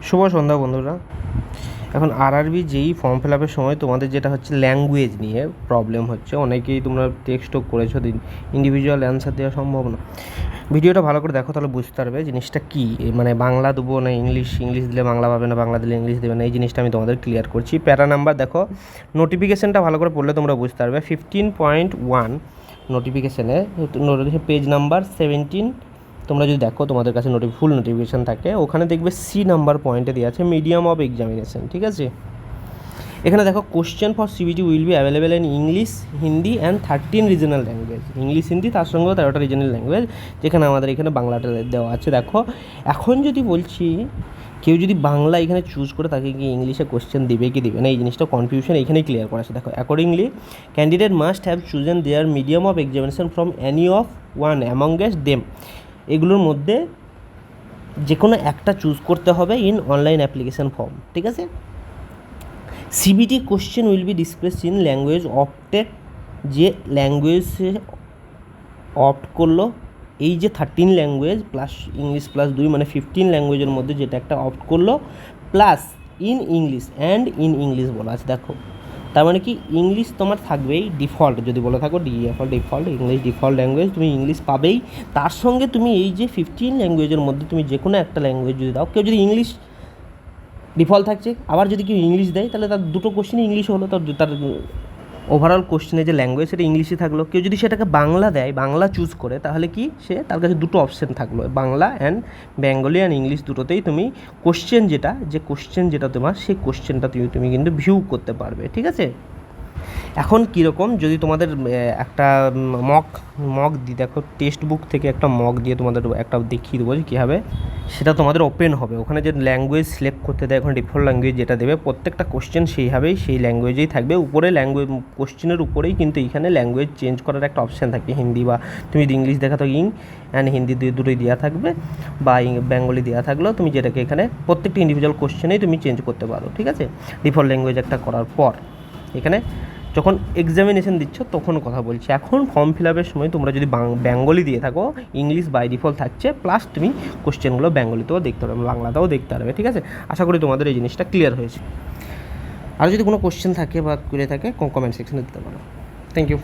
শুভ সন্ধ্যা বন্ধুরা। এখন আরআরবি যেই ফর্ম ফিল আপের সময় তোমাদের যেটা হচ্ছে ল্যাঙ্গুয়েজ নিয়ে প্রবলেম হচ্ছে, অনেকেই তোমরা টেক্সটও করেছো, ইন্ডিভিজুয়াল অ্যান্সার দেওয়া সম্ভব না। ভিডিওটা ভালো করে দেখো, তাহলে বুঝতে পারবে জিনিসটা কী। মানে বাংলা দেবো না ইংলিশ দিলে বাংলা পাবে না, বাংলা দিলে ইংলিশ দেবে না, এই জিনিসটা আমি তোমাদের ক্লিয়ার করছি। প্যারা নাম্বার দেখো, নোটিফিকেশানটা ভালো করে পড়লে তোমরা বুঝতে পারবে। 15.1 নোটিফিকেশানে পেজ নাম্বার 17 তোমরা যদি দেখো, তোমাদের কাছে ফুল নোটিফিকেশান থাকে, ওখানে দেখবে সি নাম্বার পয়েন্টে দেওয়া আছে মিডিয়াম অফ এক্সামিনেশন। ঠিক আছে, এখানে দেখো question for CBT will be available in English, Hindi and 13 regional language. English Hindi তার সঙ্গেও 13টা রিজনাল ল্যাঙ্গুয়েজ, যেখানে আমাদের এখানে বাংলাটা দেওয়া আছে। দেখো এখন যদি বলছি কেউ যদি বাংলা এখানে চুজ করে, তাকে কি ইংলিশে কোশ্চেন দেবে কি দেবে না, এই জিনিসটা কনফিউশন এখানেই ক্লিয়ার করা আছে। দেখো, accordingly candidate must have chosen their medium of examination from any of one amongst them. এগুলোর মধ্যে যে কোনো একটা চুজ করতে হবে ইন অনলাইন অ্যাপ্লিকেশান ফর্ম। ঠিক আছে, CBT question will be displaced in language opted. যে ল্যাঙ্গুয়েজে অপ্ট করলো, এই যে 13 ল্যাঙ্গুয়েজ প্লাস ইংলিশ প্লাস 2 মানে 15 ল্যাঙ্গুয়েজের মধ্যে যেটা একটা অপ্ট করলো, plus in English and in English বলা আছে। দেখো, তার মানে কি ইংলিশ তোমার থাকবেই ডিফল্ট, যদি বলে থাকো ডিফল্ট ইংলিশ ডিফল্ট ল্যাঙ্গুয়েজ, তুমি ইংলিশ পাবেই। তার সঙ্গে তুমি এই যে 15 ল্যাঙ্গুয়েজের মধ্যে তুমি যে কোনো একটা ল্যাঙ্গুয়েজ যদি দাও, কেউ যদি ইংলিশ ডিফল্ট থাকছে, আবার যদি কেউ ইংলিশ দেয়, তাহলে তার দুটো কোশ্চেনই ইংলিশ হলো, তার ওভারঅল কোশ্চেনে যে ল্যাঙ্গুয়েজ সেটা ইংলিশে থাকলো। কেউ যদি সেটাকে বাংলা দেয়, বাংলা চুজ করে, তাহলে কি সে তার কাছে দুটো অপশান থাকলো, Bangla and Bengali and English দুটোতেই তুমি কোশ্চেন যেটা তোমার, সেই কোশ্চেনটা তুমি কিন্তু ভিউ করতে পারবে। ঠিক আছে, এখন কীরকম, যদি তোমাদের একটা মক দিই, দেখো টেক্সট বুক থেকে একটা মক দিয়ে তোমাদের একটা দেখিয়ে দেবো যে কীভাবে সেটা তোমাদের ওপেন হবে। ওখানে যে ল্যাঙ্গুয়েজ সিলেক্ট করতে দেয়, ওখানে ডিফল্ট ল্যাঙ্গুয়েজ যেটা দেবে, প্রত্যেকটা কোশ্চেন সেইভাবেই সেই ল্যাঙ্গুয়েজেই থাকবে। উপরে ল্যাঙ্গুয়েজ কোশ্চেনের উপরেই কিন্তু এইখানে ল্যাঙ্গুয়েজ চেঞ্জ করার একটা অপশান থাকে, হিন্দি বা তুমি যদি ইংলিশ দেখা তো অ্যান্ড হিন্দি দুটোই দেওয়া থাকবে, বা বেঙ্গলি দেওয়া থাকলেও তুমি যেটাকে এখানে প্রত্যেকটা ইন্ডিভিজুয়াল কোশ্চেনেই তুমি চেঞ্জ করতে পারো। ঠিক আছে, ডিফল্ট ল্যাঙ্গুয়েজ একটা করার পর এখানে যখন এক্সামিনেশন দিচ্ছ তখন কথা বলছি। এখন ফর্ম ফিল আপের সময় তোমরা যদি বেঙ্গলি দিয়ে থাকো, ইংলিশ বাই ডিফল্ট থাকছে, প্লাস তুমি কোশ্চেনগুলো বেঙ্গলিতেও দেখতে পারবে, বাংলাতেও দেখতে পারবে। ঠিক আছে, আশা করি তোমাদের এই জিনিসটা ক্লিয়ার হয়েছে। আর যদি কোনো কোশ্চেন থাকে বা কুড়ে থাকে, কমেন্ট সেকশনে দিতে পারো। Thank you.